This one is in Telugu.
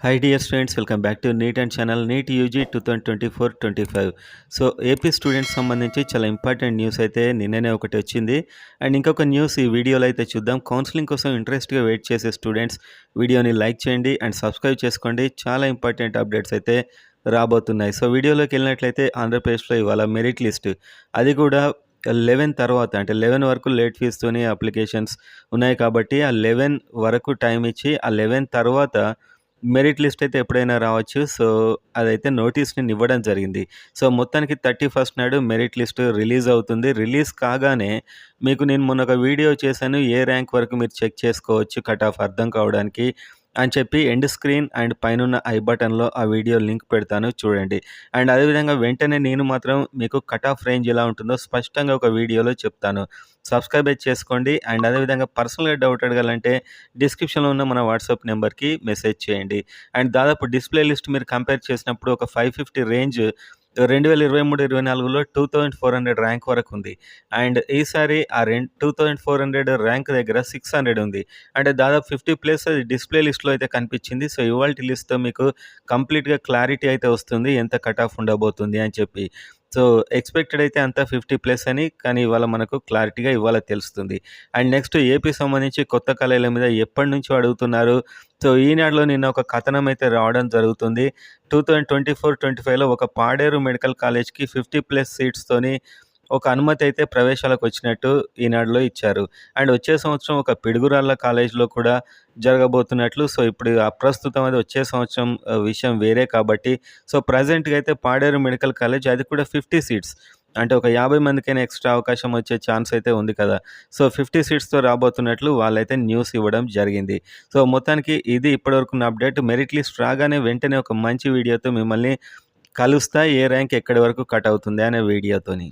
Hi dear students, welcome back to NEET and channel NEET UG 2024-25. So AP students సంబంధించి చాలా ఇంపార్టెంట్ న్యూస్ అయితే నిన్ననే ఒకటి వచ్చింది. అండ్ ఇంకొక న్యూస్ ఈ వీడియోలో అయితే చూద్దాం. కౌన్సిలింగ్ కోసం ఇంట్రెస్ట్గా వెయిట్ చేసే స్టూడెంట్స్ వీడియోని లైక్ చేయండి అండ్ సబ్స్క్రైబ్ చేసుకోండి. చాలా ఇంపార్టెంట్ అప్డేట్స్ అయితే రాబోతున్నాయి. సో వీడియోలోకి వెళ్ళినట్లయితే ఆంధ్రప్రదేశ్లో ఇవాళ మెరిట్ లిస్ట్, అది కూడా 11 తర్వాత, అంటే 11 వరకు లేట్ ఫీజుతోని అప్లికేషన్స్ ఉన్నాయి కాబట్టి ఆ 11 వరకు టైం ఇచ్చి ఆ 11 తర్వాత మెరిట్ లిస్ట్ అయితే ఎప్పుడైనా రావచ్చు. సో అదైతే నోటీస్‌ని ఇవ్వడం జరిగింది. సో మొత్తానికి 31 నాడు మెరిట్ లిస్ట్ రిలీజ్ అవుతుంది. రిలీజ్ కాగానే మీకు నేను మొన్న ఒక వీడియో చేశాను. ఏ ర్యాంక్ వరకు మీరు చెక్ చేసుకోవచ్చు కట్ ఆఫ్ అర్థం కావడానికి అని చెప్పి ఎండ్ స్క్రీన్ అండ్ పైనున్న ఐ బటన్‌లో ఆ వీడియో లింక్ పెడతాను, చూడండి. అండ్ అదేవిధంగా వెంటనే నేను మాత్రం మీకు కట్ ఆఫ్ రేంజ్ ఎలా ఉంటుందో స్పష్టంగా ఒక వీడియోలో చెప్తాను. సబ్స్క్రైబ్ అయితే చేసుకోండి. అండ్ అదేవిధంగా పర్సనల్‌గా డౌట్ అడగాలంటే డిస్క్రిప్షన్‌లో ఉన్న మన వాట్సాప్ నెంబర్‌కి మెసేజ్ చేయండి. అండ్ దాదాపు డిస్‌ప్లే లిస్ట్ మీరు కంపేర్ చేసినప్పుడు ఒక 550 రేంజ్ 2023-24లో 2400 ర్యాంక్ వరకు ఉంది. అండ్ ఈసారి ఆ 2400 ర్యాంక్ దగ్గర 600 ఉంది. అంటే దాదాపు 50 ప్లస్ అది డిస్‌ప్లే లిస్ట్‌లో అయితే కనిపించింది. సో ఇవాల్టి లిస్ట్‌తో మీకు కంప్లీట్‌గా క్లారిటీ అయితే వస్తుంది, ఎంత కట్ ఆఫ్ ఉండబోతుంది అని చెప్పి. సో ఎక్స్‌పెక్టెడ్ అయితే అంతా 50 ప్లస్ అని, కానీ ఇవాళ మనకు క్లారిటీగా ఇవాళ తెలుస్తుంది. అండ్ నెక్స్ట్ ఏపీ సంబంధించి కొత్త కాలేజీల మీద ఎప్పటినుంచో అడుగుతున్నారు. సో ఈనాడులో నిన్న ఒక కథనం అయితే రావడం జరుగుతుంది. 2024-25లో ఒక పాడేరు మెడికల్ కాలేజ్‌కి 50 ప్లస్ సీట్స్‌తోని ఒక అనుమతి అయితే ప్రవేశాలకు వచ్చినట్టు ఈనాడులో ఇచ్చారు. అండ్ వచ్చే సంవత్సరం ఒక పిడుగురాళ్ళ కాలేజ్‌లో కూడా జరగబోతున్నట్లు. సో ఇప్పుడు ప్రస్తుతం అది వచ్చే సంవత్సరం విషయం వేరే కాబట్టి, సో ప్రెజెంట్‌గా అయితే పాడేరు మెడికల్ కాలేజ్, అది కూడా 50 సీట్స్, అంటే ఒక 50 మందికైనా ఎక్స్ట్రా అవకాశం వచ్చే ఛాన్స్ అయితే ఉంది కదా. సో 50 సీట్స్‌తో రాబోతున్నట్లు వాళ్ళైతే న్యూస్ ఇవ్వడం జరిగింది. సో మొత్తానికి ఇది ఇప్పటివరకున్న అప్డేట్. మెరిట్ లిస్ట్ రాగానే వెంటనే ఒక మంచి వీడియోతో మిమ్మల్ని కలుస్తా, ఏ ర్యాంక్ ఎక్కడి వరకు కట్ అవుతుంది అనే వీడియోతోని.